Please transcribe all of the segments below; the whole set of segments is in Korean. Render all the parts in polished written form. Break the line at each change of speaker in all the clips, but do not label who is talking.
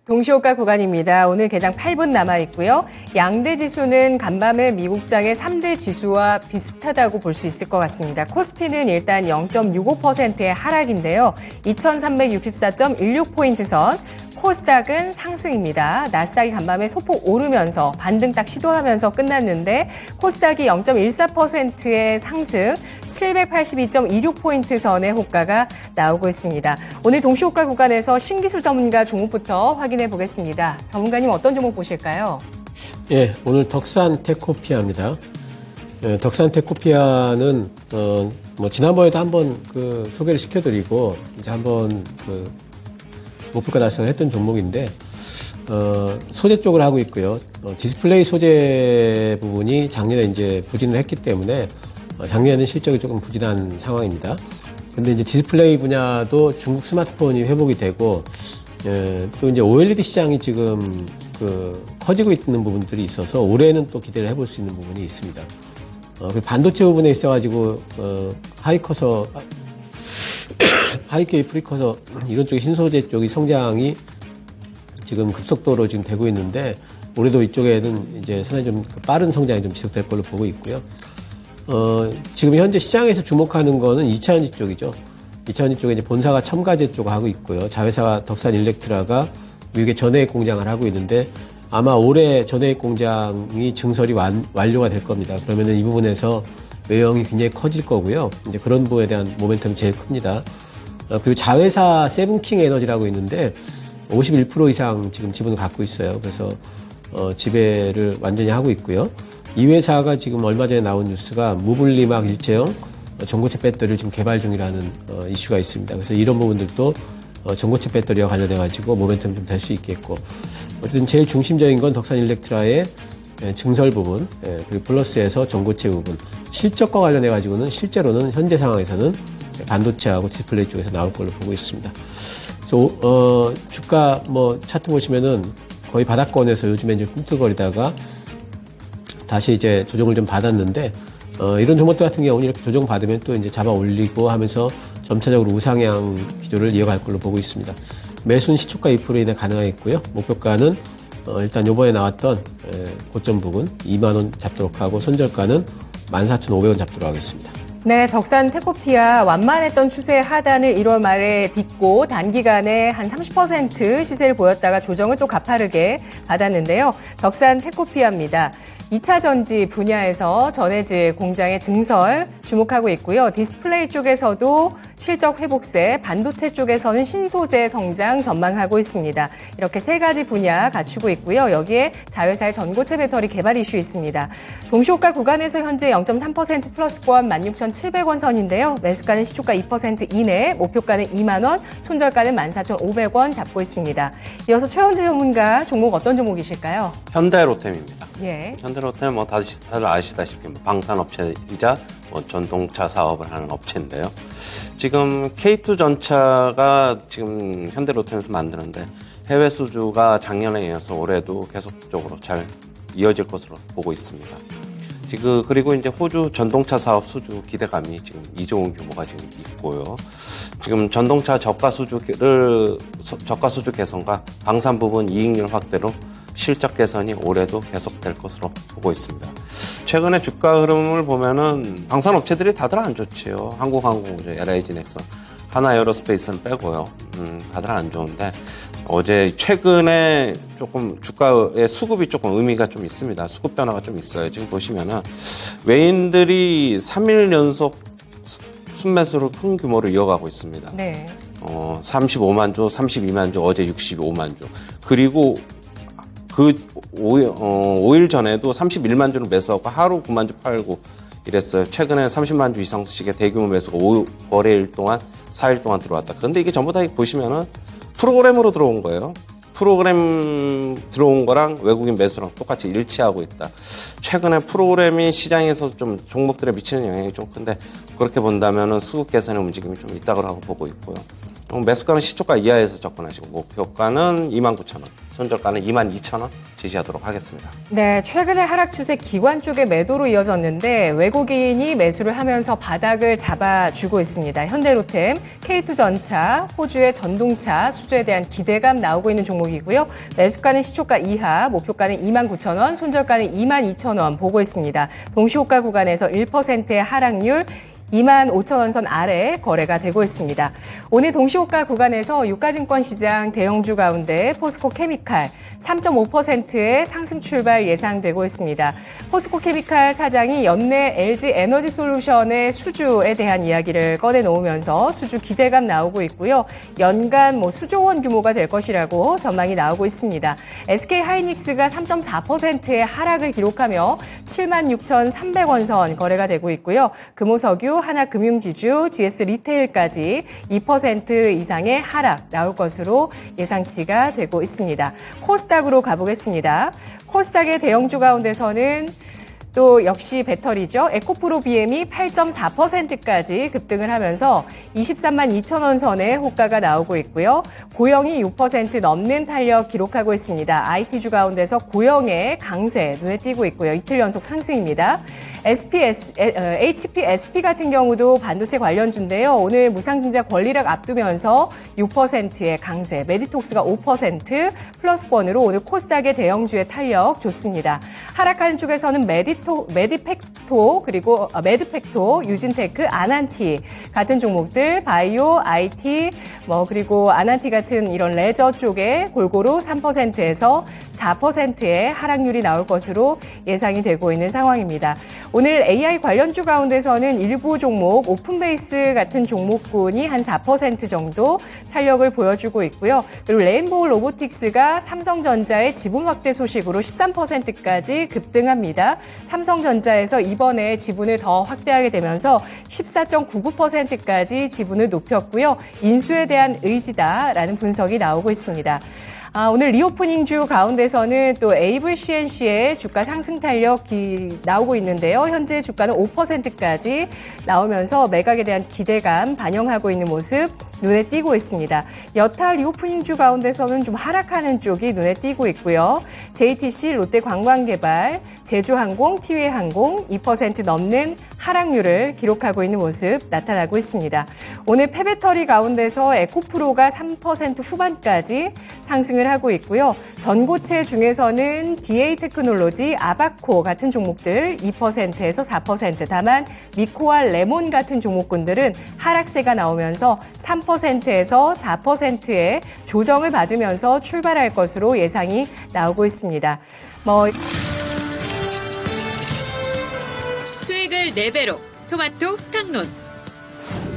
동시호가 구간입니다. 오늘 개장 8분 남아 있고요. 양대 지수는 간밤에 미국장의 3대 지수와 비슷하다고 볼 수 있을 것 같습니다. 코스피는 일단 0.65%의 하락인데요. 2364.16포인트 선. 코스닥은 상승입니다. 나스닥이 간밤에 소폭 오르면서 반등 딱 시도하면서 끝났는데 코스닥이 0.14%의 상승, 782.26포인트 선의 호가가 나오고 있습니다. 오늘 동시호가 구간에서 신기술 전문가 종목부터 확인해 보겠습니다. 전문가님 어떤 종목 보실까요?
예, 오늘 덕산테크피아입니다. 덕산테크피아는 지난번에도 한번 소개를 시켜드리고 이제 한번 목표가 달성을 했던 종목인데, 소재 쪽을 하고 있고요. 디스플레이 소재 부분이 작년에 이제 부진을 했기 때문에, 작년에는 실적이 조금 부진한 상황입니다. 근데 이제 디스플레이 분야도 중국 스마트폰이 회복이 되고, 또 이제 OLED 시장이 지금 커지고 있는 부분들이 있어서 올해는 또 기대를 해볼 수 있는 부분이 있습니다. 그리고 반도체 부분에 있어가지고, 하이케이 프리커서 이런 쪽의 신소재 쪽이 성장이 지금 급속도로 지금 되고 있는데 올해도 이쪽에는 이제 상당히 좀 빠른 성장이 좀 지속될 걸로 보고 있고요. 지금 현재 시장에서 주목하는 거는 2차전지 쪽이죠. 2차전지 쪽에 이제 본사가 첨가제 쪽을 하고 있고요. 자회사가 덕산일렉트라가 미국의 전해액 공장을 하고 있는데 아마 올해 전해액 공장이 증설이 완료가 될 겁니다. 그러면은 이 부분에서 외형이 굉장히 커질 거고요. 이제 그런 부분에 대한 모멘텀이 제일 큽니다. 그리고 자회사 세븐킹 에너지라고 있는데 51% 이상 지금 지분을 갖고 있어요. 그래서 지배를 완전히 하고 있고요. 이 회사가 지금 얼마 전에 나온 뉴스가 무분리막 일체형 전고체 배터리를 지금 개발 중이라는 이슈가 있습니다. 그래서 이런 부분들도 전고체 배터리와 관련해 가지고 모멘텀 좀 될 수 있겠고, 어쨌든 제일 중심적인 건 덕산일렉트라의 증설 부분, 그리고 플러스에서 전고체 부분, 실적과 관련해 가지고는 실제로는 현재 상황에서는 반도체하고 디스플레이 쪽에서 나올 걸로 보고 있습니다. 그래서 주가 차트 보시면은 거의 바닥권에서 요즘에 이제 꿈틀거리다가 다시 이제 조정을 좀 받았는데, 이런 종목들 같은 경우는 이렇게 조정 받으면 또 이제 잡아 올리고 하면서 점차적으로 우상향 기조를 이어갈 걸로 보고 있습니다. 매수는 시초가 2% 이내 가능하겠고요. 목표가는 일단 요번에 나왔던 고점 부분 2만 원 잡도록 하고 손절가는 14,500원 잡도록 하겠습니다.
네, 덕산테크피아 완만했던 추세의 하단을 1월 말에 딛고 단기간에 한 30% 시세를 보였다가 조정을 또 가파르게 받았는데요. 덕산테크피아입니다. 2차 전지 분야에서 전해질 공장의 증설 주목하고 있고요. 디스플레이 쪽에서도 실적 회복세, 반도체 쪽에서는 신소재 성장 전망하고 있습니다. 이렇게 세 가지 분야 갖추고 있고요. 여기에 자회사의 전고체 배터리 개발 이슈 있습니다. 동시호가 구간에서 현재 0.3% 플러스권 16,700원 선인데요. 매수가는 시초가 2% 이내, 목표가는 2만 원, 손절가는 14,500원 잡고 있습니다. 이어서 최원재 전문가 종목 어떤 종목이실까요?
현대로템입니다.
예.
현대로템 다들 아시다시피 방산업체이자 전동차 사업을 하는 업체인데요. 지금 K2 전차가 지금 현대로템에서 만드는데 해외 수주가 작년에 이어서 올해도 계속적으로 잘 이어질 것으로 보고 있습니다. 지금 그리고 이제 호주 전동차 사업 수주 기대감이 지금 2조 원 규모가 지금 있고요. 지금 전동차 저가 수주 개선과 방산 부분 이익률 확대로 실적 개선이 올해도 계속될 것으로 보고 있습니다. 최근에 주가 흐름을 보면은 방산업체들이 다들 안 좋지요. 한국항공우주, LIG 넥슨, 하나에어로스페이스는 빼고요. 다들 안 좋은데 어제 최근에 조금 주가의 수급이 조금 의미가 좀 있습니다. 수급 변화가 좀 있어요. 지금 보시면은 외인들이 3일 연속 순매수를 큰 규모로 이어가고 있습니다.
네.
35만 조, 32만 조, 어제 65만 조. 그리고 5일 전에도 31만 주를 매수하고 하루 9만 주 팔고 이랬어요. 최근에 30만 주 이상씩의 대규모 매수가 거래일 동안 4일 동안 들어왔다. 그런데 이게 전부 다 보시면은 프로그램으로 들어온 거예요. 프로그램 들어온 거랑 외국인 매수랑 똑같이 일치하고 있다. 최근에 프로그램이 시장에서 좀 종목들에 미치는 영향이 좀 큰데 그렇게 본다면은 수급 개선의 움직임이 좀 있다고 하고 보고 있고요. 매수가는 시초가 이하에서 접근하시고 목표가는 29,000원. 손절가는 22,000원 지지하도록 하겠습니다.
네, 최근에 하락 추세 기관 쪽의 매도로 이어졌는데 외국인이 매수를 하면서 바닥을 잡아주고 있습니다. 현대로템, K2전차, 호주의 전동차 수주에 대한 기대감 나오고 있는 종목이고요. 매수가는 시초가 이하, 목표가는 29,000원, 손절가는 22,000원 보고 있습니다. 동시호가 구간에서 1%의 하락률, 25,000원 선 아래 거래가 되고 있습니다. 오늘 동시호가 구간에서 유가증권 시장 대형주 가운데 포스코 케미칼 3.5%의 상승 출발 예상되고 있습니다. 포스코 케미칼 사장이 연내 LG 에너지 솔루션의 수주에 대한 이야기를 꺼내놓으면서 수주 기대감 나오고 있고요. 연간 수조 원 규모가 될 것이라고 전망이 나오고 있습니다. SK 하이닉스가 3.4%의 하락을 기록하며 76,300원 선 거래가 되고 있고요. 금호석유, 하나금융지주, GS 리테일까지 2% 이상의 하락 나올 것으로 예상치가 되고 있습니다. 코스닥으로 가보겠습니다. 코스닥의 대형주 가운데서는 또 역시 배터리죠. 에코프로 BM이 8.4%까지 급등을 하면서 23만 2천 원 선의 호가가 나오고 있고요. 고영이 6% 넘는 탄력 기록하고 있습니다. IT주 가운데서 고영의 강세 눈에 띄고 있고요. 이틀 연속 상승입니다. HPSP 같은 경우도 반도체 관련주인데요. 오늘 무상증자 권리락 앞두면서 6%의 강세, 메디톡스가 5% 플러스권으로 오늘 코스닥의 대형주의 탄력 좋습니다. 하락하는 쪽에서는 메디팩토, 그리고 메드팩토, 유진테크, 아난티 같은 종목들, 바이오, IT, 그리고 아난티 같은 이런 레저 쪽에 골고루 3%에서 4%의 하락률이 나올 것으로 예상이 되고 있는 상황입니다. 오늘 AI 관련주 가운데서는 일부 종목, 오픈베이스 같은 종목군이 한 4% 정도 탄력을 보여주고 있고요. 그리고 레인보우 로보틱스가 삼성전자의 지분 확대 소식으로 13%까지 급등합니다. 삼성전자에서 이번에 지분을 더 확대하게 되면서 14.99%까지 지분을 높였고요. 인수에 대한 의지다라는 분석이 나오고 있습니다. 오늘 리오프닝주 가운데서는 또 에이블 CNC의 주가 상승 탄력이 나오고 있는데요. 현재 주가는 5%까지 나오면서 매각에 대한 기대감 반영하고 있는 모습 눈에 띄고 있습니다. 여타 리오프닝주 가운데서는 좀 하락하는 쪽이 눈에 띄고 있고요. JTC, 롯데관광개발, 제주항공, 티웨이항공 2% 넘는 하락률을 기록하고 있는 모습 나타나고 있습니다. 오늘 폐배터리 가운데서 에코프로가 3% 후반까지 상승을 하고 있고요. 전고체 중에서는 DA테크놀로지, 아바코 같은 종목들 2%에서 4%, 다만 미코와 레몬 같은 종목군들은 하락세가 나오면서 3%에서 4%의 조정을 받으면서 출발할 것으로 예상이 나오고 있습니다.
수익을 4배로 토마토 스탁론.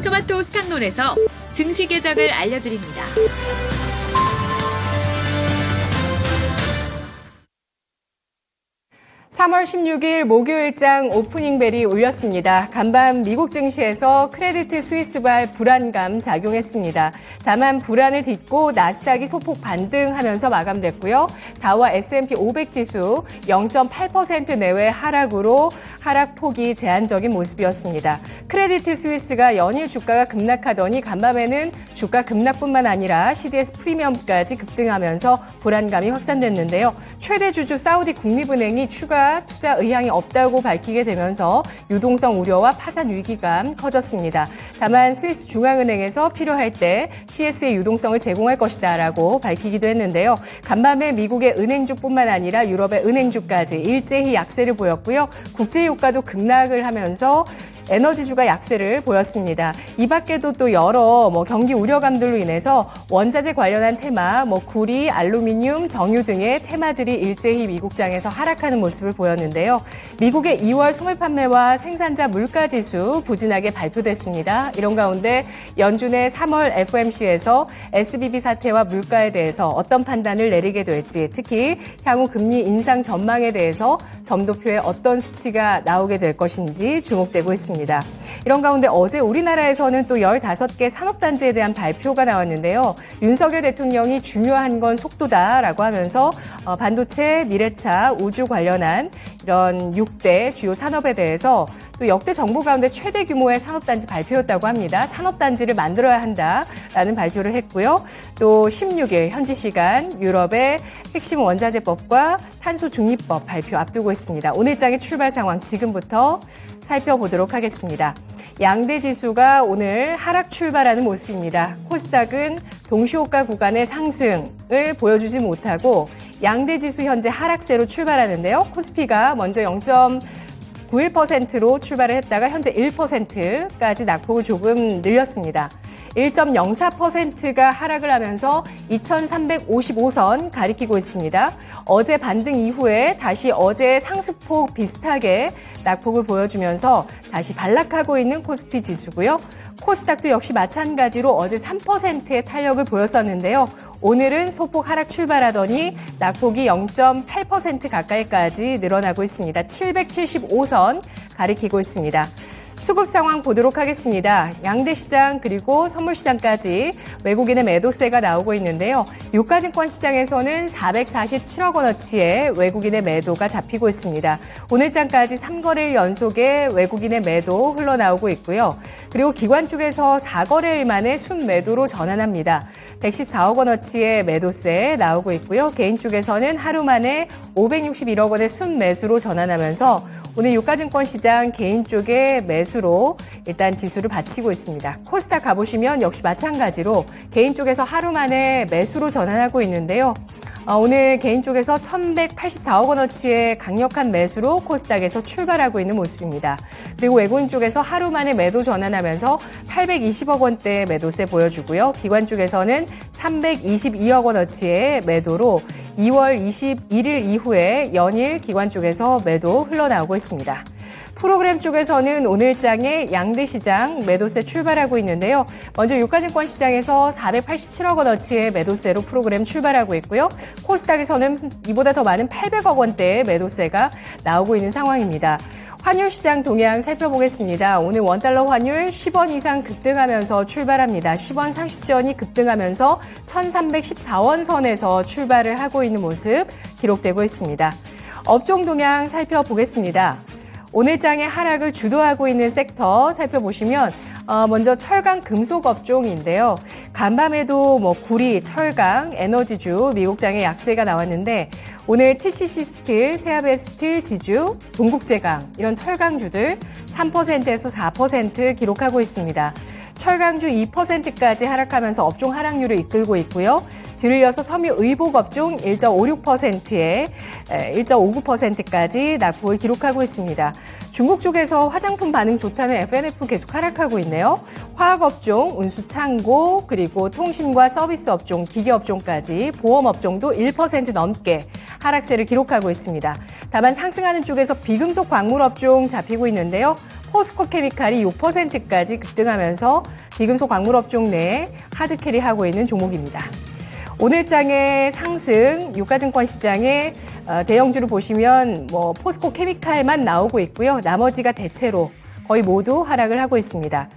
토마토 스탁론에서 증시 계정을 알려드립니다.
3월 16일 목요일장 오프닝 벨이 울렸습니다. 간밤 미국 증시에서 크레디트 스위스발 불안감 작용했습니다. 다만 불안을 딛고 나스닥이 소폭 반등하면서 마감됐고요. 다우와 S&P 500 지수 0.8% 내외 하락으로 하락폭이 제한적인 모습이었습니다. 크레디트 스위스가 연일 주가가 급락하더니 간밤에는 주가 급락뿐만 아니라 CDS 프리미엄까지 급등하면서 불안감이 확산됐는데요. 최대 주주 사우디 국립은행이 추가 투자 의향이 없다고 밝히게 되면서 유동성 우려와 파산 위기감 커졌습니다. 다만 스위스 중앙은행에서 필요할 때 CS의 유동성을 제공할 것이다라고 밝히기도 했는데요. 간밤에 미국의 은행주뿐만 아니라 유럽의 은행주까지 일제히 약세를 보였고요. 국제유가도 급락을 하면서 에너지주가 약세를 보였습니다. 이 밖에도 또 여러 경기 우려감들로 인해서 원자재 관련한 테마, 구리, 알루미늄, 정유 등의 테마들이 일제히 미국장에서 하락하는 모습을 보였는데요. 미국의 2월 소매 판매와 생산자 물가지수 부진하게 발표됐습니다. 이런 가운데 연준의 3월 FOMC에서 SVB 사태와 물가에 대해서 어떤 판단을 내리게 될지, 특히 향후 금리 인상 전망에 대해서 점도표에 어떤 수치가 나오게 될 것인지 주목되고 있습니다. 있습니다. 이런 가운데 어제 우리나라에서는 또 15개 산업단지에 대한 발표가 나왔는데요. 윤석열 대통령이 중요한 건 속도다라고 하면서 반도체, 미래차, 우주 관련한 이런 6대 주요 산업에 대해서 또 역대 정부 가운데 최대 규모의 산업단지 발표였다고 합니다. 산업단지를 만들어야 한다라는 발표를 했고요. 또 16일 현지 시간 유럽의 핵심 원자재법과 탄소 중립법 발표 앞두고 있습니다. 오늘장의 출발 상황 지금부터 살펴보도록 하겠습니다. 양대 지수가 오늘 하락 출발하는 모습입니다. 코스닥은 동시호가 구간의 상승을 보여주지 못하고 양대 지수 현재 하락세로 출발하는데요. 코스피가 먼저 0.91%로 출발을 했다가 현재 1%까지 낙폭을 조금 늘렸습니다. 1.04%가 하락을 하면서 2355선 가리키고 있습니다. 어제 반등 이후에 다시 어제의 상승폭 비슷하게 낙폭을 보여주면서 다시 반락하고 있는 코스피 지수고요. 코스닥도 역시 마찬가지로 어제 3%의 탄력을 보였었는데요. 오늘은 소폭 하락 출발하더니 낙폭이 0.8% 가까이까지 늘어나고 있습니다. 775선 가리키고 있습니다. 수급 상황 보도록 하겠습니다. 양대 시장 그리고 선물 시장까지 외국인의 매도세가 나오고 있는데요. 유가증권 시장에서는 447억 원어치의 외국인의 매도가 잡히고 있습니다. 오늘장까지 3거래일 연속의 외국인의 매도 흘러나오고 있고요. 그리고 기관 쪽에서 4거래일 만에 순매도로 전환합니다. 114억 원어치의 매도세 나오고 있고요. 개인 쪽에서는 하루 만에 561억 원의 순매수로 전환하면서 오늘 유가증권 시장 개인 쪽의 매수로 일단 지수를 받치고 있습니다. 코스닥 가보시면 역시 마찬가지로 개인 쪽에서 하루 만에 매수로 전환하고 있는데요. 오늘 개인 쪽에서 1,184억 원어치의 강력한 매수로 코스닥에서 출발하고 있는 모습입니다. 그리고 외국인 쪽에서 하루 만에 매도 전환하면서 820억 원대의 매도세 보여주고요. 기관 쪽에서는 322억 원어치의 매도로 2월 21일 이후에 연일 기관 쪽에서 매도 흘러나오고 있습니다. 프로그램 쪽에서는 오늘장에 양대 시장 매도세 출발하고 있는데요. 먼저 유가증권 시장에서 487억 원어치의 매도세로 프로그램 출발하고 있고요. 코스닥에서는 이보다 더 많은 800억 원대의 매도세가 나오고 있는 상황입니다. 환율 시장 동향 살펴보겠습니다. 오늘 원달러 환율 10원 이상 급등하면서 출발합니다. 10원 30전이 급등하면서 1314원 선에서 출발을 하고 있는 모습 기록되고 있습니다. 업종 동향 살펴보겠습니다. 오늘장의 하락을 주도하고 있는 섹터 살펴보시면 먼저 철강 금속 업종인데요. 간밤에도 구리, 철강, 에너지주, 미국장의 약세가 나왔는데 오늘 TCC 스틸, 세아베 스틸, 지주, 동국제강 이런 철강주들 3%에서 4% 기록하고 있습니다. 철강주 2%까지 하락하면서 업종 하락률을 이끌고 있고요. 뒤를 이어서 섬유의복 업종 1.56%에 1.59%까지 낙폭을 기록하고 있습니다. 중국 쪽에서 화장품 반응 좋다는 F&F 계속 하락하고 있네요. 화학업종, 운수창고, 그리고 통신과 서비스 업종, 기계업종까지 보험업종도 1% 넘게 하락세를 기록하고 있습니다. 다만 상승하는 쪽에서 비금속 광물업종 잡히고 있는데요. 포스코 케미칼이 6%까지 급등하면서 비금속 광물업종 내에 하드캐리하고 있는 종목입니다. 오늘장의 상승, 유가증권 시장의 대형주를 보시면 포스코 케미칼만 나오고 있고요. 나머지가 대체로 거의 모두 하락을 하고 있습니다.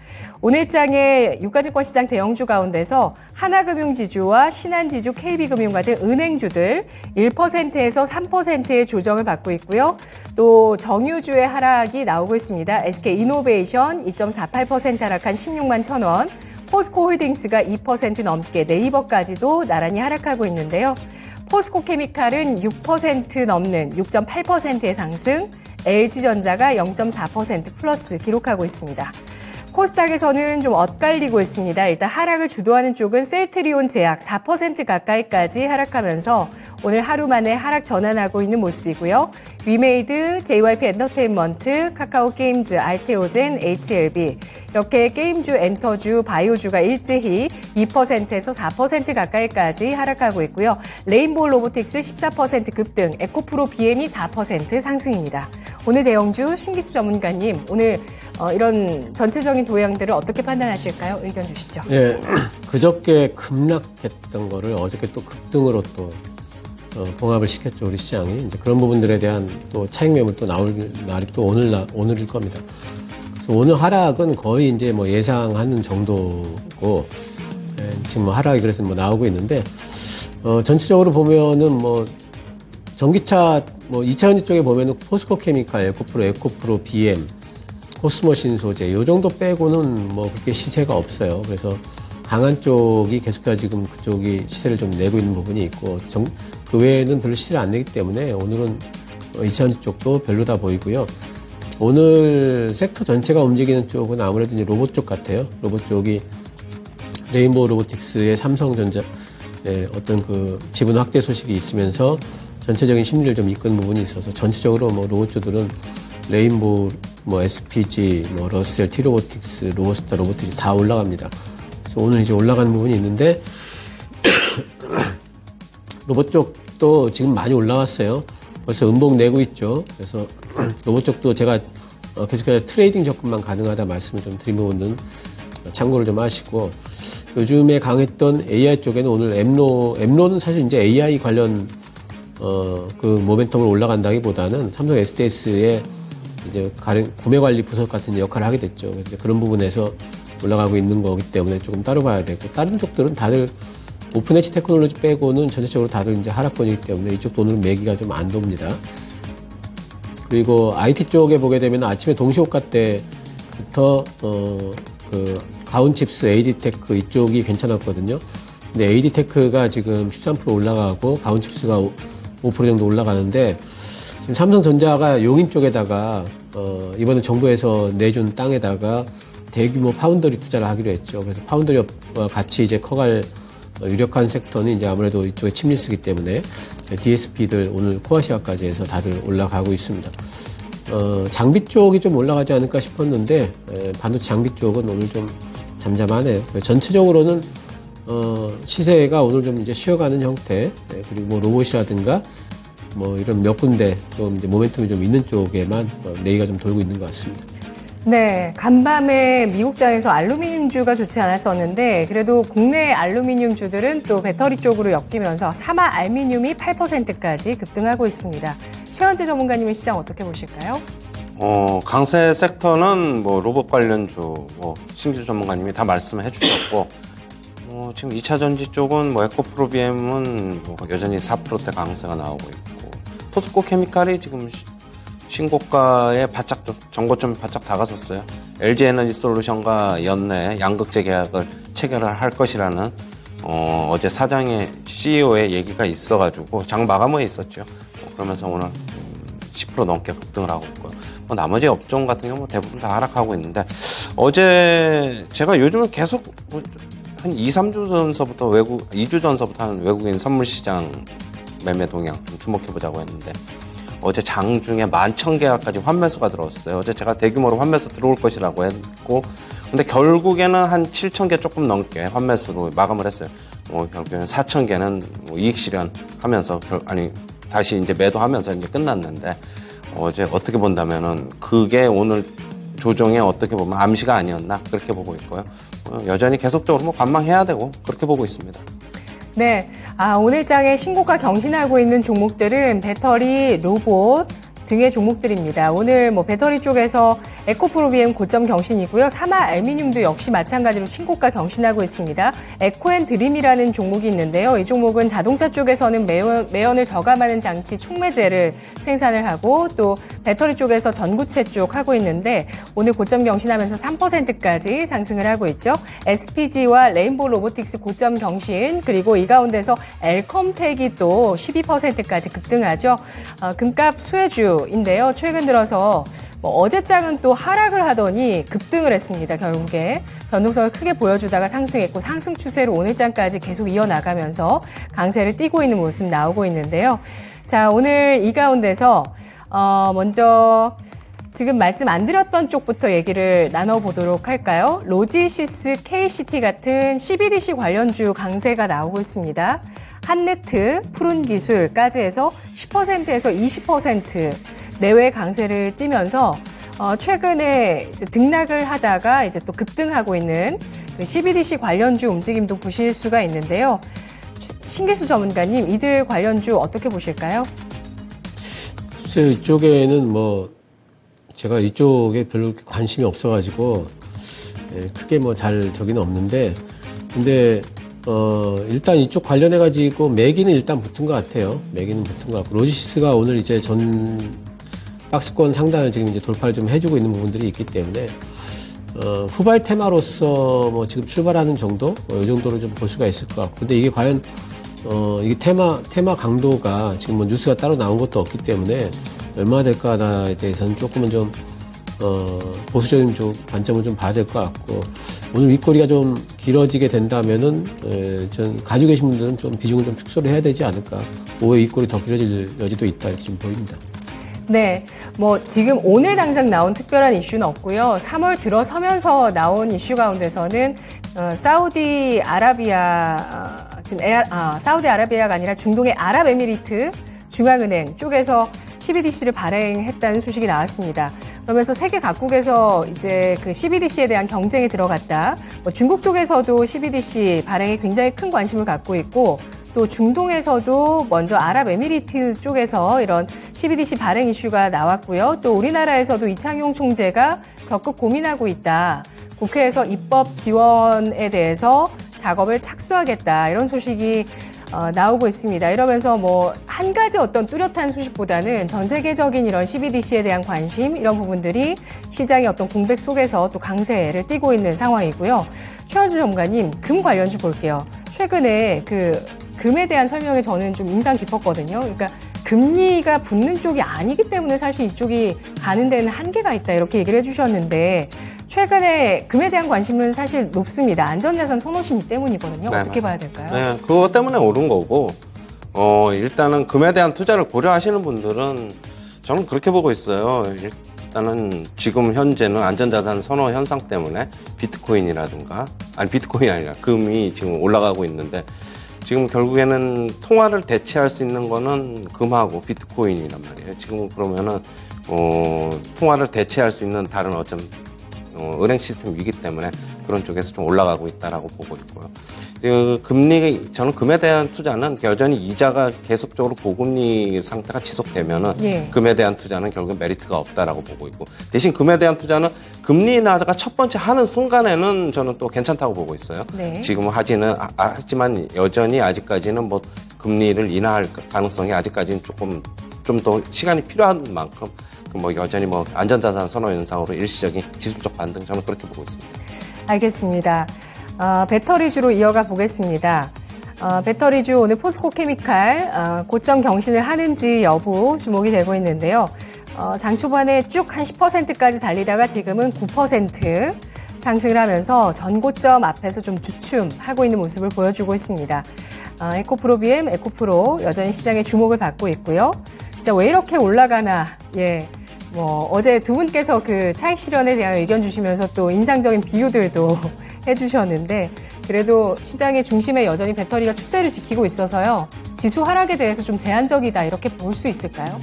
오늘장의 유가증권 시장 대형주 가운데서 하나금융지주와 신한지주, KB금융 같은 은행주들 1%에서 3%의 조정을 받고 있고요. 또 정유주의 하락이 나오고 있습니다. SK이노베이션 2.48% 하락한 16만 1,000원, 포스코홀딩스가 2% 넘게, 네이버까지도 나란히 하락하고 있는데요. 포스코 케미칼은 6% 넘는 6.8%의 상승, LG전자가 0.4% 플러스 기록하고 있습니다. 코스닥에서는 좀 엇갈리고 있습니다. 일단 하락을 주도하는 쪽은 셀트리온 제약 4% 가까이까지 하락하면서 오늘 하루 만에 하락 전환하고 있는 모습이고요. 위메이드, JYP 엔터테인먼트, 카카오 게임즈, 알테오젠, HLB 이렇게 게임주, 엔터주, 바이오주가 일제히 2%에서 4% 가까이까지 하락하고 있고요. 레인보우 로보틱스 14% 급등, 에코프로 BM이 4% 상승입니다. 오늘 대형주 신기수 전문가님, 오늘 이런 전체적인 도형들을 어떻게 판단하실까요? 의견 주시죠.
예, 그저께 급락했던 거를 어저께 또 급등으로 또 봉합을 시켰죠, 우리 시장이. 이제 그런 부분들에 대한 또 차익 매물 또 나올 날이 또 오늘일 겁니다. 그래서 오늘 하락은 거의 이제 뭐 예상하는 정도고, 지금 뭐 하락이 그래서 뭐 나오고 있는데, 전체적으로 보면은 뭐 전기차 뭐 2차전지 쪽에 보면은 포스코 케미칼, 에코프로, BM, 코스모 신소재 요 정도 빼고는 뭐 그렇게 시세가 없어요. 그래서 강한 쪽이 계속해서 지금 그쪽이 시세를 좀 내고 있는 부분이 있고, 그 외에는 별로 시세를 안 내기 때문에 오늘은 2차전지 쪽도 별로다 보이고요. 오늘 섹터 전체가 움직이는 쪽은 아무래도 이제 로봇 쪽 같아요. 로봇 쪽이 레인보우 로보틱스의 삼성전자 어떤 그 지분 확대 소식이 있으면서 전체적인 심리를 좀 이끄는 부분이 있어서 전체적으로 뭐 로봇주들은 레인보우, 뭐 SPG, 뭐 러셀, T로보틱스, 로보스타, 로보틱이 다 올라갑니다. 그래서 오늘 이제 올라가는 부분이 있는데 로봇 쪽도 지금 많이 올라왔어요. 벌써 음봉 내고 있죠. 그래서 로봇 쪽도 제가 계속해서 트레이딩 접근만 가능하다 말씀을 좀 드린 부분은 참고를 좀 하시고, 요즘에 강했던 AI 쪽에는 오늘 엠로는 사실 이제 AI 관련 그 모멘텀을 올라간다기보다는 삼성 SDS의 이제 구매 관리 부서 같은 역할을 하게 됐죠. 그래서 그런 부분에서 올라가고 있는 거기 때문에 조금 따로 봐야 되고, 다른 쪽들은 다들 오픈 엣지 테크놀로지 빼고는 전체적으로 다들 이제 하락권이기 때문에 이쪽도 오늘 매기가 좀 안 돕니다. 그리고 IT 쪽에 보게 되면 아침에 동시호가 때부터 그 가온칩스, AD테크 이쪽이 괜찮았거든요. 근데 AD테크가 지금 13% 올라가고 가온칩스가 5% 정도 올라가는데, 지금 삼성전자가 용인 쪽에다가 이번에 정부에서 내준 땅에다가 대규모 파운더리 투자를 하기로 했죠. 그래서 파운더리와 같이 이제 커갈 유력한 섹터는 이제 아무래도 이쪽에 침리스기 때문에 DSP들 오늘 코아시아까지 해서 다들 올라가고 있습니다. 장비 쪽이 좀 올라가지 않을까 싶었는데, 반도체 장비 쪽은 오늘 좀 잠잠하네요. 전체적으로는 시세가 오늘 좀 이제 쉬어가는 형태, 그리고 뭐 로봇이라든가 뭐 이런 몇 군데 좀 이제 모멘텀이 좀 있는 쪽에만 레이가 좀 돌고 있는 것 같습니다.
네, 간밤에 미국장에서 알루미늄주가 좋지 않았었는데 그래도 국내 알루미늄주들은 또 배터리 쪽으로 엮이면서 사마 알미늄이 8%까지 급등하고 있습니다. 최현재 전문가님의 시장 어떻게 보실까요?
강세 섹터는 뭐 로봇 관련주, 뭐 신기주 전문가님이 다 말씀해 주셨고, 지금 2차 전지 쪽은 뭐 에코프로 BM은 뭐 여전히 4%대 강세가 나오고 있고, 포스코 케미칼이 지금 신고가에 바짝 정고점이 바짝 다가섰어요. LG 에너지 솔루션과 연내 양극재 계약을 체결을 할 것이라는 어제 사장의 CEO의 얘기가 있어가지고 장 마감에 있었죠. 그러면서 오늘 10% 넘게 급등을 하고 있고요. 나머지 업종 같은 경우 대부분 다 하락하고 있는데, 어제 제가 요즘은 계속 한 2-3주 전서부터 2주 전서부터 한 외국인 선물시장 매매 동향 좀 주목해보자고 했는데, 어제 장중에 11,000계약까지 환매수가 들어왔어요. 어제 제가 대규모로 환매수 들어올 것이라고 했고, 근데 결국에는 한 7,000개 조금 넘게 환매수로 마감을 했어요. 결국에는 4,000개는 이익 실현하면서 다시 이제 매도하면서 이제 끝났는데, 어제 어떻게 본다면은 그게 오늘 조정에 어떻게 보면 암시가 아니었나 그렇게 보고 있고요. 여전히 계속적으로 뭐 관망해야 되고 그렇게 보고 있습니다.
네, 오늘 장에 신고가 경신하고 있는 종목들은 배터리, 로봇 등의 종목들입니다. 오늘 뭐 배터리 쪽에서 에코프로비엠 고점 경신이고요. 사마 알미늄도 역시 마찬가지로 신고가 경신하고 있습니다. 에코앤드림이라는 종목이 있는데요. 이 종목은 자동차 쪽에서는 매연을 저감하는 장치 촉매제를 생산을 하고, 또 배터리 쪽에서 전구체 쪽 하고 있는데 오늘 고점 경신하면서 3%까지 상승을 하고 있죠. SPG와 레인보우 로보틱스 고점 경신, 그리고 이 가운데서 엘컴텍이 또 12%까지 급등하죠. 금값 수혜주 인데요. 최근 들어서 어제장은 또 하락을 하더니 급등을 했습니다. 결국에 변동성을 크게 보여주다가 상승했고, 상승 추세로 오늘장까지 계속 이어나가면서 강세를 띠고 있는 모습 나오고 있는데요. 자, 오늘 이 가운데서 먼저 지금 말씀 안 드렸던 쪽부터 얘기를 나눠보도록 할까요? 로지시스, KCT 같은 CBDC 관련주 강세가 나오고 있습니다. 한네트, 푸른기술까지 해서 10%에서 20% 내외 강세를 띠면서 최근에 이제 등락을 하다가 이제 또 급등하고 있는 그 CBDC 관련주 움직임도 보실 수가 있는데요. 신기수 전문가님, 이들 관련주 어떻게 보실까요?
글쎄요, 이쪽에는 뭐 제가 이쪽에 별로 관심이 없어가지고 크게 뭐 잘 저기는 없는데, 근데 일단 이쪽 관련해가지고 매기는 일단 붙은 것 같아요. 매기는 붙은 것 같고, 로지시스가 오늘 이제 전 박스권 상단을 지금 이제 돌파를 좀 해주고 있는 부분들이 있기 때문에 후발 테마로서 뭐 지금 출발하는 정도, 이 정도로 좀 볼 수가 있을 것 같고, 근데 이게 과연 이게 테마 강도가 지금 뭐 뉴스가 따로 나온 것도 없기 때문에 얼마나 될까에 대해서는 조금은 좀 보수적인 관점을 좀 봐야 될 것 같고, 오늘 윗꼬리가 좀 길어지게 된다면은 전 가지고 계신 분들은 좀 비중을 좀 축소를 해야 되지 않을까. 오히려 윗꼬리 더 길어질 여지도 있다 이렇게 좀 보입니다.
네, 뭐 지금 오늘 당장 나온 특별한 이슈는 없고요. 3월 들어서면서 나온 이슈 가운데서는 사우디아라비아 지금 사우디아라비아가 아니라 중동의 아랍에미리트 중앙은행 쪽에서 CBDC를 발행했다는 소식이 나왔습니다. 그러면서 세계 각국에서 이제 그 CBDC에 대한 경쟁에 들어갔다. 뭐 중국 쪽에서도 CBDC 발행에 굉장히 큰 관심을 갖고 있고, 또 중동에서도 먼저 아랍에미리트 쪽에서 이런 CBDC 발행 이슈가 나왔고요. 또 우리나라에서도 이창용 총재가 적극 고민하고 있다. 국회에서 입법 지원에 대해서 작업을 착수하겠다. 이런 소식이 나오고 있습니다. 이러면서 뭐 한 가지 어떤 뚜렷한 소식보다는 전 세계적인 이런 CBDC에 대한 관심, 이런 부분들이 시장의 어떤 공백 속에서 또 강세를 띠고 있는 상황이고요. 최원주 전문가님, 금 관련주 볼게요. 최근에 금에 대한 설명에 저는 좀 인상 깊었거든요. 그러니까 금리가 붙는 쪽이 아니기 때문에 사실 이쪽이 가는 데는 한계가 있다, 이렇게 얘기를 해주셨는데, 최근에 금에 대한 관심은 사실 높습니다. 안전자산 선호 심리 때문이거든요.
네,
어떻게 봐야 될까요?
네, 그것 때문에 오른 거고, 일단은 금에 대한 투자를 고려하시는 분들은 저는 그렇게 보고 있어요. 일단은 지금 현재는 안전자산 선호 현상 때문에 비트코인이라든가, 비트코인이 아니라 금이 지금 올라가고 있는데, 지금 결국에는 통화를 대체할 수 있는 거는 금하고 비트코인이란 말이에요. 지금 그러면은 통화를 대체할 수 있는 다른 어떤 은행 시스템이기 때문에 그런 쪽에서 좀 올라가고 있다라고 보고 있고요. 저는 금에 대한 투자는 여전히 이자가 계속적으로 고금리 상태가 지속되면은 금에 대한 투자는 결국 메리트가 없다라고 보고 있고, 대신 금에 대한 투자는 금리 인하가 첫 번째 하는 순간에는 저는 또 괜찮다고 보고 있어요. 네. 지금 하지만 여전히 아직까지는 뭐 금리를 인하할 가능성이 아직까지는 좀 더 시간이 필요한 만큼 뭐 여전히 뭐 안전자산 선호 현상으로 일시적인 지수적 반등, 저는 그렇게 보고 있습니다. 알겠습니다.
배터리주로 이어가 보겠습니다. 배터리주 오늘 포스코 케미칼 고점 경신을 하는지 여부 주목이 되고 있는데요. 장 초반에 쭉 한 10%까지 달리다가 지금은 9% 상승을 하면서 전고점 앞에서 좀 주춤하고 있는 모습을 보여주고 있습니다. 에코프로 BM, 에코프로 여전히 시장의 주목을 받고 있고요. 진짜 왜 이렇게 올라가나, 어제 두 분께서 그 차익 실현에 대한 의견 주시면서 또 인상적인 비유들도 해주셨는데, 그래도 시장의 중심에 여전히 배터리가 추세를 지키고 있어서요. 지수 하락에 대해서 좀 제한적이다, 이렇게 볼 수 있을까요?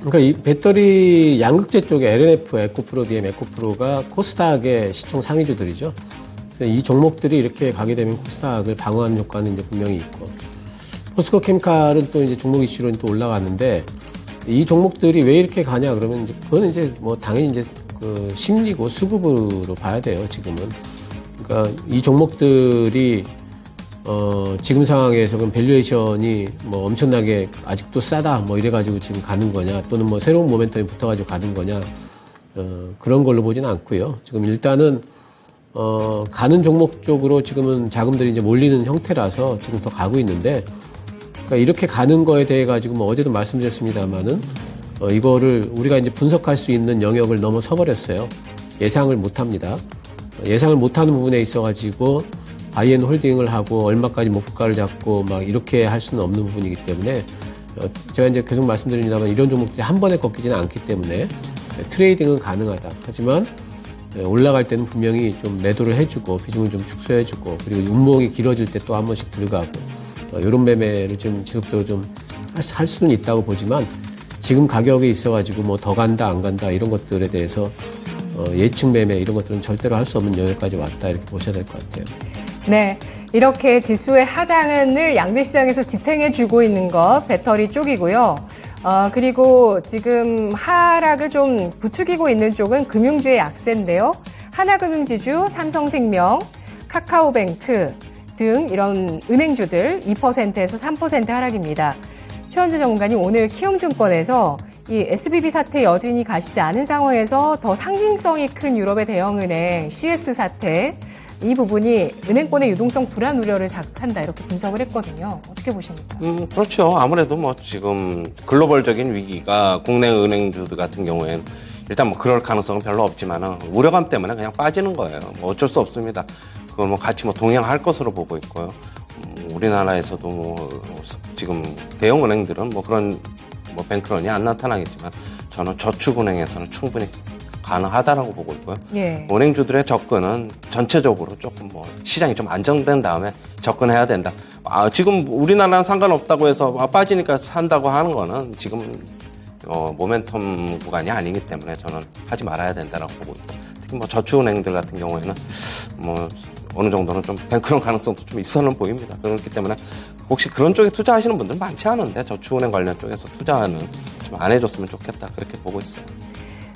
그러니까 이 배터리 양극재 쪽에 LNF, 에코프로, BM, 에코프로가 코스닥의 시총 상위주들이죠. 그래서 이 종목들이 이렇게 가게 되면 코스닥을 방어하는 효과는 이제 분명히 있고, 포스코 케미칼은 또 이제 종목 이슈로 또 올라갔는데, 이 종목들이 왜 이렇게 가냐 그러면 이제 그거는 이제 뭐 당연히 이제 그 심리고 수급으로 봐야 돼요, 지금은. 그러니까 이 종목들이 지금 상황에서 그럼 밸류에이션이 뭐 엄청나게 아직도 싸다 뭐 이래가지고 지금 가는 거냐, 또는 뭐 새로운 모멘텀이 붙어가지고 가는 거냐, 그런 걸로 보지는 않고요. 지금 일단은 가는 종목 쪽으로 지금은 자금들이 이제 몰리는 형태라서 지금 더 가고 있는데, 그러니까 이렇게 가는 거에 대해 가지고 뭐 어제도 말씀드렸습니다만은 이거를 우리가 이제 분석할 수 있는 영역을 넘어서 버렸어요. 예상을 못 합니다. 예상을 못 하는 부분에 있어 가지고 바이앤 홀딩을 하고 얼마까지 목표가를 잡고 막 이렇게 할 수는 없는 부분이기 때문에, 제가 이제 계속 말씀드립니다만 이런 종목들이 한 번에 꺾이지는 않기 때문에 트레이딩은 가능하다. 하지만 올라갈 때는 분명히 좀 매도를 해주고 비중을 좀 축소해주고, 그리고 운목이 길어질 때 또 한 번씩 들어가고, 이런 매매를 좀 지속적으로 좀 할 수는 있다고 보지만, 지금 가격에 있어가지고 뭐 더 간다 안 간다 이런 것들에 대해서 예측 매매 이런 것들은 절대로 할 수 없는 영역까지 왔다, 이렇게 보셔야 될 것 같아요.
네, 이렇게 지수의 하단을 양대시장에서 지탱해주고 있는 것 배터리 쪽이고요. 그리고 지금 하락을 좀 부추기고 있는 쪽은 금융주의 약세인데요. 하나금융지주, 삼성생명, 카카오뱅크 등 이런 은행주들 2%에서 3% 하락입니다. 최현주 전문가님, 오늘 키움증권에서 이 SVB 사태 여진이 가시지 않은 상황에서 더 상징성이 큰 유럽의 대형은행 CS 사태, 이 부분이 은행권의 유동성 불안 우려를 자극한다, 이렇게 분석을 했거든요. 어떻게 보십니까?
그렇죠. 아무래도 뭐 지금 글로벌적인 위기가 국내 은행주들 같은 경우에는 일단 뭐 그럴 가능성은 별로 없지만은 우려감 때문에 그냥 빠지는 거예요. 뭐 어쩔 수 없습니다. 그걸 뭐 같이 뭐 동행할 것으로 보고 있고요. 우리나라에서도 뭐 지금 대형 은행들은 뭐 그런 뭐 뱅크런이 안 나타나겠지만 저는 저축은행에서는 충분히 가능하다라고 보고 있고요.
예.
은행주들의 접근은 전체적으로 조금 뭐 시장이 좀 안정된 다음에 접근해야 된다. 지금 우리나라는 상관없다고 해서 빠지니까 산다고 하는 거는 지금 모멘텀 구간이 아니기 때문에 저는 하지 말아야 된다라고 보고 있고, 특히 뭐 저축은행들 같은 경우에는 뭐 어느 정도는 좀 그런 가능성도 좀 있어는 보입니다. 그렇기 때문에 혹시 그런 쪽에 투자하시는 분들 많지 않은데 저축은행 관련 쪽에서 투자는 좀 안 해줬으면 좋겠다, 그렇게 보고 있어요.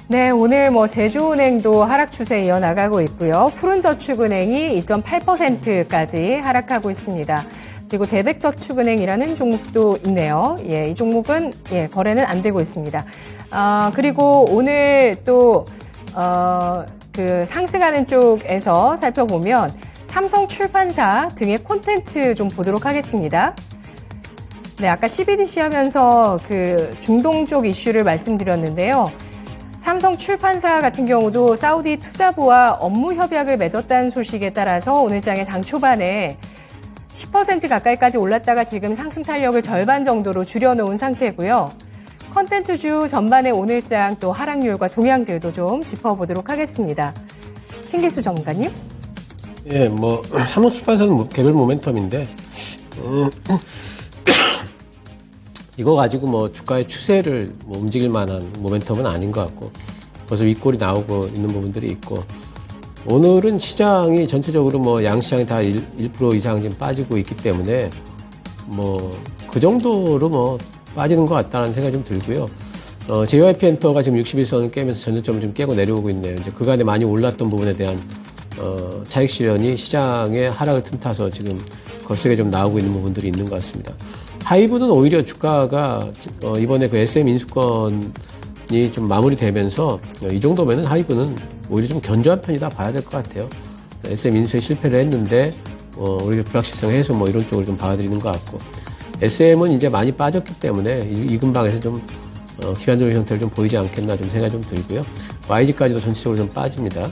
네, 오늘 뭐 제주은행도 하락 추세 이어나가고 있고요. 푸른저축은행이 2.8%까지 하락하고 있습니다. 그리고 대백저축은행이라는 종목도 있네요. 예, 이 종목은 거래는 안 되고 있습니다. 그리고 오늘 또 그 상승하는 쪽에서 살펴보면 삼성 출판사 등의 콘텐츠 좀 보도록 하겠습니다. 네, 아까 CBDC 하면서 그 중동 쪽 이슈를 말씀드렸는데요. 삼성 출판사 같은 경우도 사우디 투자부와 업무 협약을 맺었다는 소식에 따라서 오늘장에 장 초반에 10% 가까이까지 올랐다가 지금 상승 탄력을 절반 정도로 줄여놓은 상태고요. 컨텐츠주 전반의 오늘장 또 하락률과 동향들도 좀 짚어보도록 하겠습니다. 신기수 전문가님.
예, 뭐 삼성출판사는 개별 모멘텀인데 이거 가지고 뭐 주가의 추세를 뭐 움직일 만한 모멘텀은 아닌 것 같고 벌써 윗골이 나오고 있는 부분들이 있고, 오늘은 시장이 전체적으로 뭐 양시장이 다 1% 이상 지금 빠지고 있기 때문에 뭐 그 정도로 뭐 빠지는 것 같다는 생각이 좀 들고요. JYP 엔터가 지금 61선을 깨면서 전저점을 좀 깨고 내려오고 있네요. 이제 그간에 많이 올랐던 부분에 대한 차익 실현이 시장의 하락을 틈타서 지금 거세게 좀 나오고 있는 부분들이 있는 것 같습니다. 하이브는 오히려 주가가 이번에 그 SM 인수권이 좀 마무리되면서 이 정도면은 하이브는 오히려 좀 견조한 편이다 봐야 될 것 같아요. SM 인수에 실패를 했는데 오히려 불확실성 해소 뭐 이런 쪽을 좀 봐드리는 것 같고, SM은 이제 많이 빠졌기 때문에 이 근방에서 좀 기관적인 형태를 좀 보이지 않겠나 좀 생각이 좀 들고요. YG까지도 전체적으로 좀 빠집니다.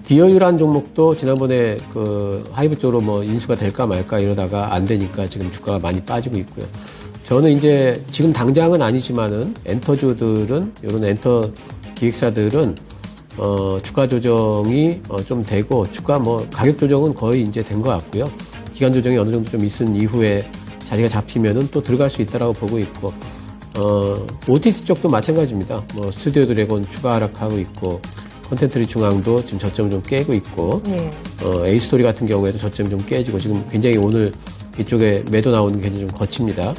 디어유란 종목도 지난번에 그 하이브 쪽으로 뭐 인수가 될까 말까 이러다가 안 되니까 지금 주가가 많이 빠지고 있고요. 저는 이제 지금 당장은 아니지만은 엔터주들은, 이런 엔터 기획사들은 주가 조정이 좀 되고, 주가 뭐 가격 조정은 거의 이제 된 것 같고요. 기간 조정이 어느 정도 좀 있은 이후에 자리가 잡히면은 또 들어갈 수 있다라고 보고 있고, OTT 쪽도 마찬가지입니다. 뭐 스튜디오 드래곤 추가 하락하고 있고, 콘텐츠리 중앙도 지금 저점을 좀 깨고 있고, A스토리 같은 경우에도 저점이 좀 깨지고, 지금 굉장히 오늘 이쪽에 매도 나오는 게 굉장히 좀 거칩니다.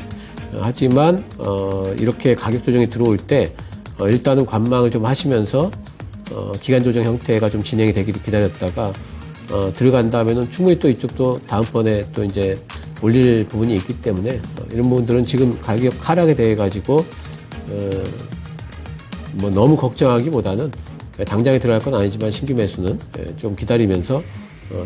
하지만 이렇게 가격 조정이 들어올 때 일단은 관망을 좀 하시면서 기간 조정 형태가 좀 진행이 되기를 기다렸다가 들어간다면은 충분히 또 이쪽도 다음번에 또 이제 올릴 부분이 있기 때문에 이런 부분들은 지금 가격 하락에 대해 가지고 뭐 너무 걱정하기보다는 당장에 들어갈 건 아니지만 신규 매수는 좀 기다리면서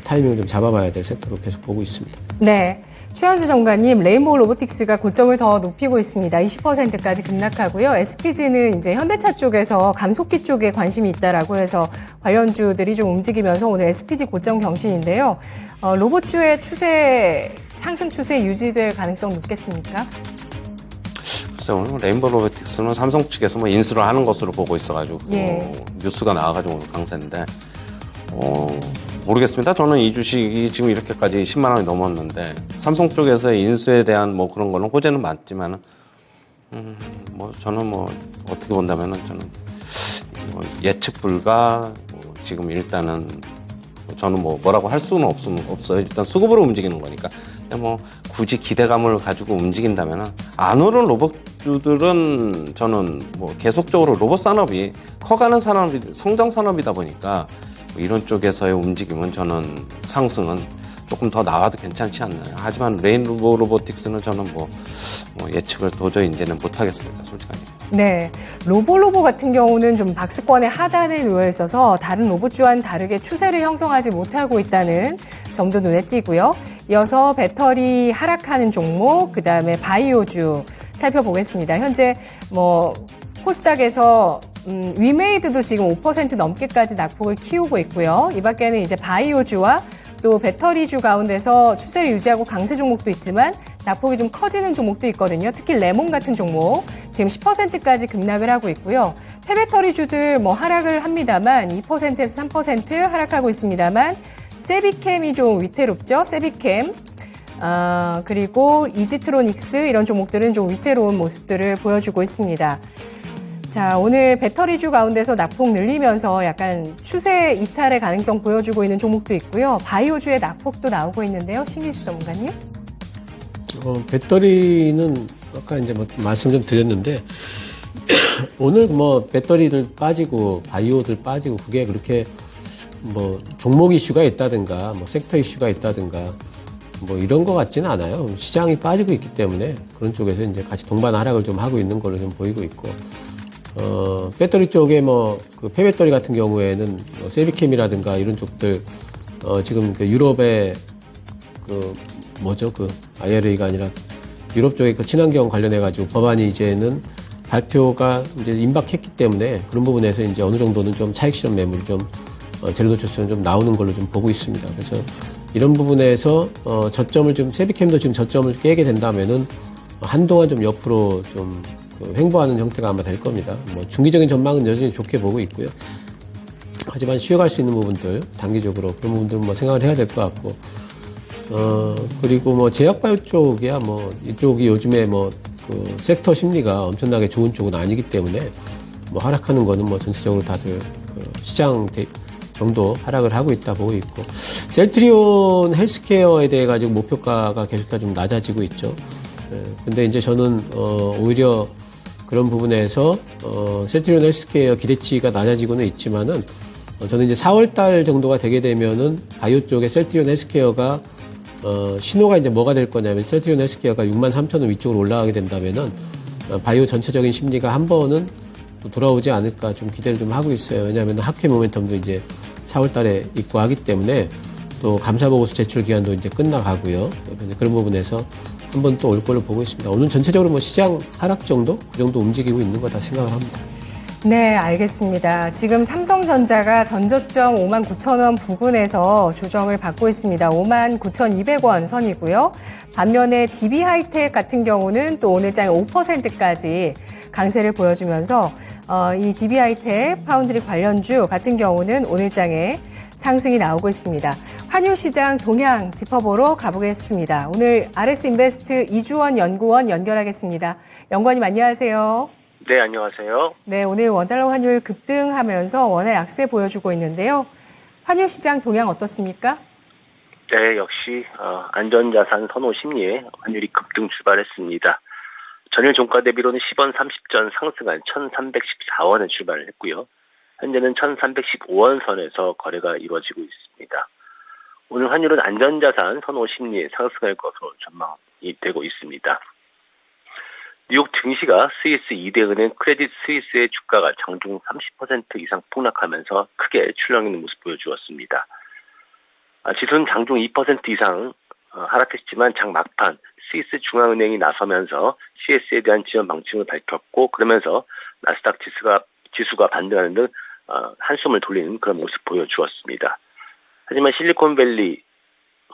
타이밍을 좀 잡아봐야 될 섹터로 계속 보고 있습니다.
네, 최현주 전문가님, 레인보우 로보틱스가 고점을 더 높이고 있습니다. 20%까지 급락하고요. SPG는 이제 현대차 쪽에서 감속기 쪽에 관심이 있다라고 해서 관련주들이 좀 움직이면서 오늘 SPG 고점 경신인데요. 로봇주의 추세, 상승 추세 유지될 가능성 높겠습니까?
글쎄, 오늘 레인보우 로보틱스는 삼성 측에서 뭐 인수를 하는 것으로 보고 있어가지고 뉴스가 나와가지고 오늘 강세인데 모르겠습니다. 저는 이 주식이 지금 이렇게까지 10만 원이 넘었는데 삼성 쪽에서의 인수에 대한 뭐 그런 거는 호재는 많지만은 뭐 저는 뭐 어떻게 본다면은 저는 뭐 예측 불가, 지금 일단은 저는 뭐라고 할 수는 없어요. 일단 수급으로 움직이는 거니까. 뭐 굳이 기대감을 가지고 움직인다면은 안 오른 로봇주들은 저는 뭐 계속적으로 로봇 산업이 커가는 산업이 성장 산업이다 보니까 뭐 이런 쪽에서의 움직임은 저는 상승은 조금 더 나와도 괜찮지 않나요? 하지만 레인보우 로보틱스는 저는 뭐 예측을 도저히 이제는 못하겠습니다, 솔직하게.
네, 로보 같은 경우는 좀 박스권의 하단에 놓여 있어서 다른 로봇주와는 다르게 추세를 형성하지 못하고 있다는 점도 눈에 띄고요. 이어서 배터리 하락하는 종목, 그 다음에 바이오주 살펴보겠습니다. 현재 코스닥에서 위메이드도 지금 5% 넘게까지 낙폭을 키우고 있고요. 이 밖에는 이제 바이오주와 또 배터리주 가운데서 추세를 유지하고 강세 종목도 있지만 낙폭이 좀 커지는 종목도 있거든요. 특히 레몬 같은 종목 지금 10%까지 급락을 하고 있고요. 폐배터리주들 하락을 합니다만 2%에서 3% 하락하고 있습니다만 세비캠이 좀 위태롭죠. 세비캠. 그리고 이지트로닉스 이런 종목들은 좀 위태로운 모습들을 보여주고 있습니다. 자, 오늘 배터리주 가운데서 낙폭 늘리면서 약간 추세 이탈의 가능성 보여주고 있는 종목도 있고요. 바이오주의 낙폭도 나오고 있는데요. 신기수 전문가님.
배터리는 아까 이제 말씀 좀 드렸는데 오늘 배터리들 빠지고 바이오들 빠지고 그게 그렇게 종목 이슈가 있다든가 섹터 이슈가 있다든가 이런 것 같지는 않아요. 시장이 빠지고 있기 때문에 그런 쪽에서 이제 같이 동반 하락을 좀 하고 있는 걸로 좀 보이고 있고. 배터리 쪽에 그 폐배터리 같은 경우에는 세비캠이라든가 이런 쪽들, 지금 유럽의 IRA가 아니라 유럽 쪽의 친환경 관련해가지고 법안이 이제는 발표가 이제 임박했기 때문에 그런 부분에서 이제 어느 정도는 좀 차익 실현 매물이 좀, 제로 노출성 좀 나오는 걸로 좀 보고 있습니다. 그래서 이런 부분에서, 저점을 세비캠도 지금 저점을 깨게 된다면은 한동안 좀 옆으로 좀 횡보하는 형태가 아마 될 겁니다. 중기적인 전망은 여전히 좋게 보고 있고요. 하지만 쉬어갈 수 있는 부분들, 단기적으로 그런 부분들은 생각을 해야 될 것 같고, 그리고 제약바이오 쪽이야 이쪽이 요즘에 섹터 심리가 엄청나게 좋은 쪽은 아니기 때문에 하락하는 거는 전체적으로 다들 시장 정도 하락을 하고 있다 보고 있고, 셀트리온 헬스케어에 대해 가지고 목표가가 계속 좀 낮아지고 있죠. 근데 이제 저는 오히려 그런 부분에서 셀트리온 헬스케어 기대치가 낮아지고는 있지만은 저는 이제 4월달 정도가 되게 되면은 바이오 쪽에 셀트리온 헬스케어가 신호가 이제 뭐가 될 거냐면 셀트리온 헬스케어가 63,000원 위쪽으로 올라가게 된다면은 바이오 전체적인 심리가 한 번은 돌아오지 않을까 좀 기대를 좀 하고 있어요. 왜냐하면 학회 모멘텀도 이제 4월달에 있고 하기 때문에 또 감사보고서 제출 기간도 이제 끝나가고요. 그런 부분에서 한 번 또 올 걸로 보고 있습니다. 오늘 전체적으로 시장 하락 정도? 그 정도 움직이고 있는 거다 생각을 합니다.
네, 알겠습니다. 지금 삼성전자가 전저점 59,000원 부근에서 조정을 받고 있습니다. 59,200원 선이고요. 반면에 DB하이텍 같은 경우는 또 오늘 장에 5%까지 강세를 보여주면서 이 DB하이텍 파운드리 관련주 같은 경우는 오늘 장에 상승이 나오고 있습니다. 환율 시장 동향 짚어보러 가보겠습니다. 오늘 RS인베스트 이주원 연구원 연결하겠습니다. 연구원님 안녕하세요.
네, 안녕하세요.
네, 오늘 원달러 환율 급등하면서 원화 약세 보여주고 있는데요. 환율 시장 동향 어떻습니까?
네, 역시 안전자산 선호 심리에 환율이 급등 출발했습니다. 전일 종가 대비로는 10원 30전 상승한 1,314원에 출발을 했고요. 현재는 1,315원 선에서 거래가 이루어지고 있습니다. 오늘 환율은 안전자산 선호 심리에 상승할 것으로 전망이 되고 있습니다. 뉴욕 증시가 스위스 2대 은행 크레딧 스위스의 주가가 장중 30% 이상 폭락하면서 크게 출렁이는 모습 보여주었습니다. 지수는 장중 2% 이상 하락했지만 장 막판 스위스 중앙은행이 나서면서 CS에 대한 지원 방침을 밝혔고, 그러면서 나스닥 지수가 반등하는 등 한숨을 돌리는 그런 모습 보여주었습니다. 하지만 실리콘밸리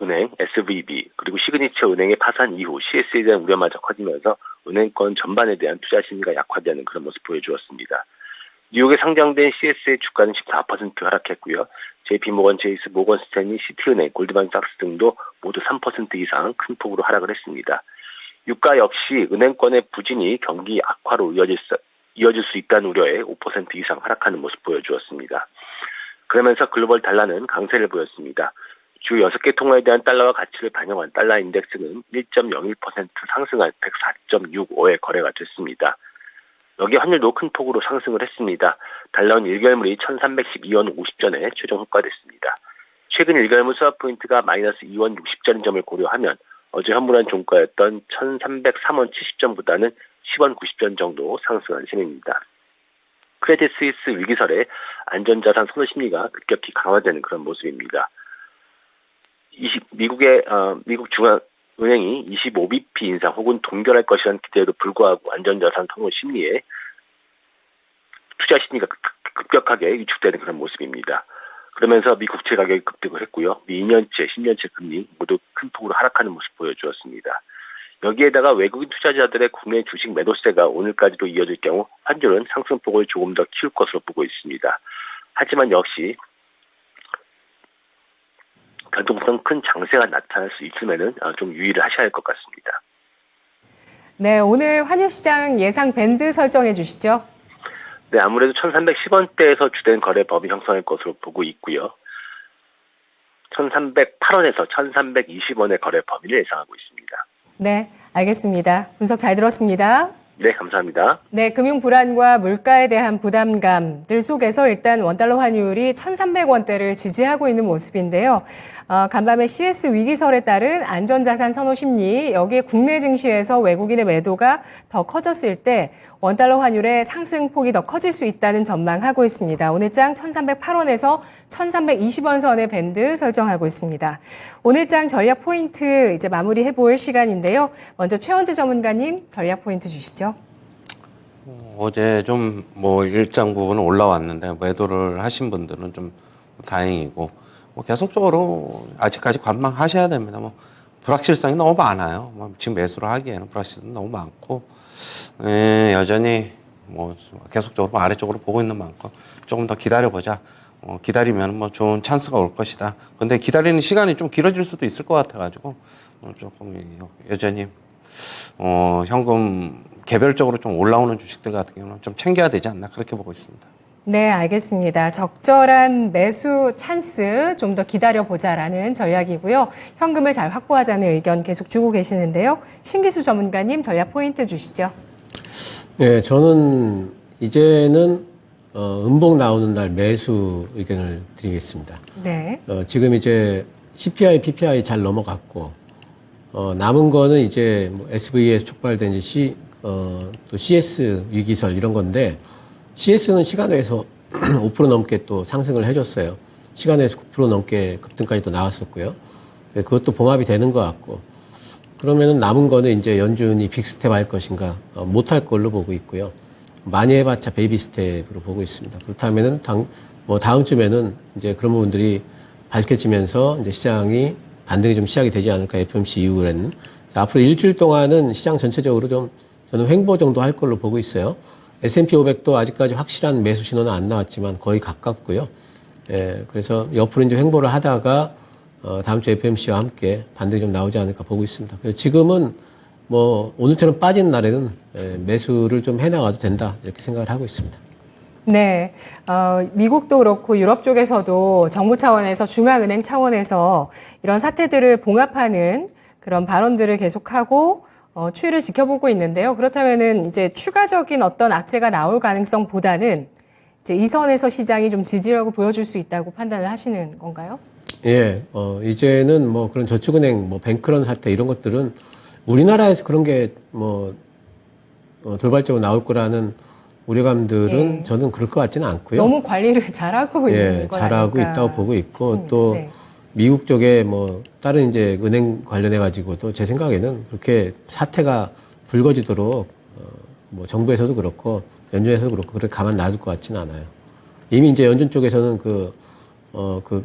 은행, SVB, 그리고 시그니처 은행의 파산 이후 CS에 대한 우려마저 커지면서 은행권 전반에 대한 투자 심리가 약화되는 그런 모습 보여주었습니다. 뉴욕에 상장된 CS의 주가는 14% 하락했고요. JP모건, 제이스, 모건 스탠리, 시티은행, 골드만삭스 등도 모두 3% 이상 큰 폭으로 하락을 했습니다. 유가 역시 은행권의 부진이 경기 악화로 이어질 수 있다는 우려에 5% 이상 하락하는 모습 보여주었습니다. 그러면서 글로벌 달러는 강세를 보였습니다. 주 6개 통화에 대한 달러와 가치를 반영한 달러 인덱스는 1.01% 상승한 104.65에 거래가 됐습니다. 여기 환율도 큰 폭으로 상승을 했습니다. 달러는 1결물이 1312원 50전에 최종 호가됐습니다. 최근 1결물 스왑 포인트가 마이너스 2원 60전인 점을 고려하면 어제 현물한 종가였던 1303원 70전보다는 10원 90전 정도 상승한 셈입니다. 크레딧 스위스 위기설에 안전자산 선호 심리가 급격히 강화되는 그런 모습입니다. 미국 중앙은행이 25bp 인상 혹은 동결할 것이라는 기대에도 불구하고 안전자산 선호 심리에 투자 심리가 급격하게 위축되는 그런 모습입니다. 그러면서 미 국채 가격이 급등을 했고요. 미 2년째, 10년째 금리 모두 큰 폭으로 하락하는 모습 보여주었습니다. 여기에다가 외국인 투자자들의 국내 주식 매도세가 오늘까지도 이어질 경우 환율은 상승폭을 조금 더 키울 것으로 보고 있습니다. 하지만 역시 변동성 큰 장세가 나타날 수 있음에는 좀 유의를 하셔야 할 것 같습니다.
네, 오늘 환율시장 예상 밴드 설정해 주시죠.
네, 아무래도 1310원대에서 주된 거래 범위 형성할 것으로 보고 있고요. 1308원에서 1320원의 거래 범위를 예상하고 있습니다.
네, 알겠습니다. 분석 잘 들었습니다.
네, 감사합니다.
네, 금융 불안과 물가에 대한 부담감들 속에서 일단 원달러 환율이 1,300원대를 지지하고 있는 모습인데요. 간밤에 CS 위기설에 따른 안전자산 선호 심리, 여기에 국내 증시에서 외국인의 매도가 더 커졌을 때 원달러 환율의 상승폭이 더 커질 수 있다는 전망하고 있습니다. 오늘장 1,308원에서 1,320원 선의 밴드 설정하고 있습니다. 오늘장 전략 포인트 이제 마무리해 볼 시간인데요. 먼저 최원재 전문가님 전략 포인트 주시죠.
어제 좀 일정 부분 올라왔는데 매도를 하신 분들은 좀 다행이고 계속적으로 아직까지 관망하셔야 됩니다. 불확실성이 너무 많아요. 지금 매수를 하기에는 불확실성이 너무 많고 여전히 계속적으로 아래쪽으로 보고 있는 만큼 조금 더 기다려보자. 기다리면 좋은 찬스가 올 것이다. 근데 기다리는 시간이 좀 길어질 수도 있을 것 같아가지고 조금 여전히 현금 개별적으로 좀 올라오는 주식들 같은 경우는 좀 챙겨야 되지 않나 그렇게 보고 있습니다.
네, 알겠습니다. 적절한 매수 찬스 좀 더 기다려보자라는 전략이고요. 현금을 잘 확보하자는 의견 계속 주고 계시는데요. 신기수 전문가님 전략 포인트 주시죠.
네, 저는 이제는 음봉 나오는 날 매수 의견을 드리겠습니다.
네.
지금 이제 CPI, PPI 잘 넘어갔고 남은 거는 이제 SV에서 촉발된 이제 또 CS 위기설 이런 건데 CS는 시간외에서 5% 넘게 또 상승을 해줬어요. 시간외에서 9% 넘게 급등까지 또 나왔었고요. 그것도 봉합이 되는 것 같고 그러면은 남은 거는 이제 연준이 빅스텝 할 것인가 못할 걸로 보고 있고요. 많이 해봤자 베이비 스텝으로 보고 있습니다. 그렇다면은 다음 주면은 이제 그런 부분들이 밝혀지면서 이제 시장이 반등이 좀 시작이 되지 않을까 FOMC 이후에는 앞으로 일주일 동안은 시장 전체적으로 좀 저는 횡보 정도 할 걸로 보고 있어요. S&P 500도 아직까지 확실한 매수 신호는 안 나왔지만 거의 가깝고요. 그래서 옆으로 이제 횡보를 하다가 다음 주 FOMC와 함께 반등이 좀 나오지 않을까 보고 있습니다. 그래서 지금은 오늘처럼 빠진 날에는 매수를 좀 해나가도 된다 이렇게 생각을 하고 있습니다.
네, 미국도 그렇고 유럽 쪽에서도 정부 차원에서 중앙은행 차원에서 이런 사태들을 봉합하는 그런 발언들을 계속하고 추이를 지켜보고 있는데요. 그렇다면은 이제 추가적인 어떤 악재가 나올 가능성보다는 이제 이 선에서 시장이 좀 지지라고 보여줄 수 있다고 판단을 하시는 건가요?
예, 이제는 그런 저축은행, 뱅크런 사태 이런 것들은 우리나라에서 그런 게 돌발적으로 나올 거라는 우려감들은 저는 그럴 것 같지는 않고요.
너무 관리를 잘하고 있는 건
잘하고
아닐까
있다고 보고 있고
싶습니다.
또
네.
미국 쪽에 다른 이제 은행 관련해 가지고도 제 생각에는 그렇게 사태가 불거지도록 정부에서도 그렇고 연준에서도 그렇고 그렇게 가만 놔둘 것 같지는 않아요. 이미 이제 연준 쪽에서는 그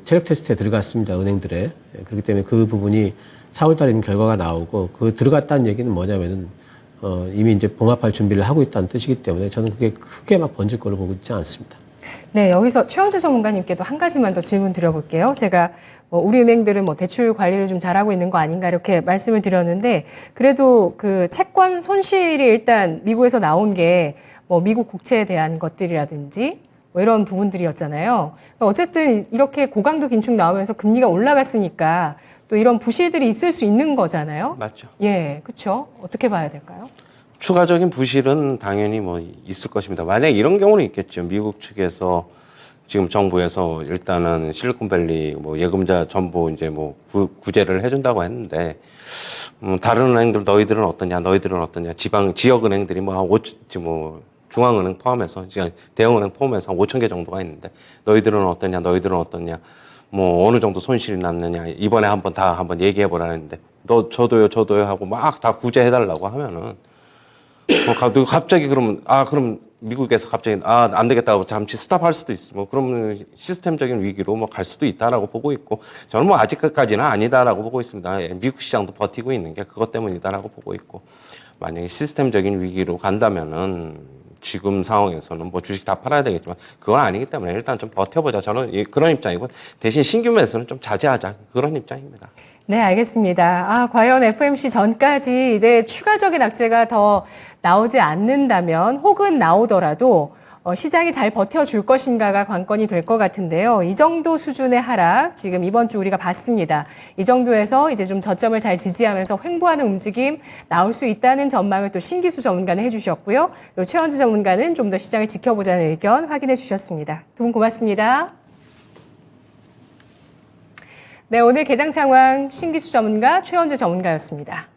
체력 테스트에 들어갔습니다. 은행들에. 그렇기 때문에 그 부분이 4월 달에 결과가 나오고 그 들어갔다는 얘기는 뭐냐면은 이미 이제 봉합할 준비를 하고 있다는 뜻이기 때문에 저는 그게 크게 막 번질 걸로 보고 있지 않습니다.
네, 여기서 최원재 전문가님께도 한 가지만 더 질문 드려볼게요. 제가 우리 은행들은 대출 관리를 좀 잘하고 있는 거 아닌가 이렇게 말씀을 드렸는데 그래도 그 채권 손실이 일단 미국에서 나온 게 미국 국채에 대한 것들이라든지 뭐 이런 부분들이었잖아요. 어쨌든 이렇게 고강도 긴축 나오면서 금리가 올라갔으니까 또 이런 부실들이 있을 수 있는 거잖아요.
맞죠.
예, 그렇죠. 어떻게 봐야 될까요?
추가적인 부실은 당연히 뭐 있을 것입니다. 만약 이런 경우는 있겠죠. 미국 측에서 지금 정부에서 일단은 실리콘밸리 뭐 예금자 전부 이제 뭐 구제를 해준다고 했는데 다른 은행들 너희들은 어떠냐 지역 은행들이 뭐 중앙은행 포함해서 대형은행 포함해서 한 5천 개 정도가 있는데 너희들은 어떠냐 뭐 어느 정도 손실이 났느냐 이번에 한번 얘기해 보라는데 저도요 하고 막 다 구제해달라고 하면은 갑자기 그럼 미국에서 갑자기 안 되겠다고 잠시 스탑할 수도 있어. 뭐 그러면 시스템적인 위기로 뭐 갈 수도 있다라고 보고 있고 저는 뭐 아직까지는 아니다라고 보고 있습니다. 예, 미국 시장도 버티고 있는 게 그것 때문이다라고 보고 있고 만약에 시스템적인 위기로 간다면은 지금 상황에서는 뭐 주식 다 팔아야 되겠지만 그건 아니기 때문에 일단 좀 버텨보자. 저는 그런 입장이고 대신 신규 매수는 좀 자제하자. 그런 입장입니다.
네, 알겠습니다. 과연 FOMC 전까지 이제 추가적인 악재가 더 나오지 않는다면 혹은 나오더라도 시장이 잘 버텨줄 것인가가 관건이 될 것 같은데요. 이 정도 수준의 하락 지금 이번 주 우리가 봤습니다. 이 정도에서 이제 좀 저점을 잘 지지하면서 횡보하는 움직임 나올 수 있다는 전망을 또 신기수 전문가는 해주셨고요. 그리고 최원주 전문가는 좀 더 시장을 지켜보자는 의견 확인해 주셨습니다. 두 분 고맙습니다. 네, 오늘 개장 상황 신기수 전문가 최원주 전문가였습니다.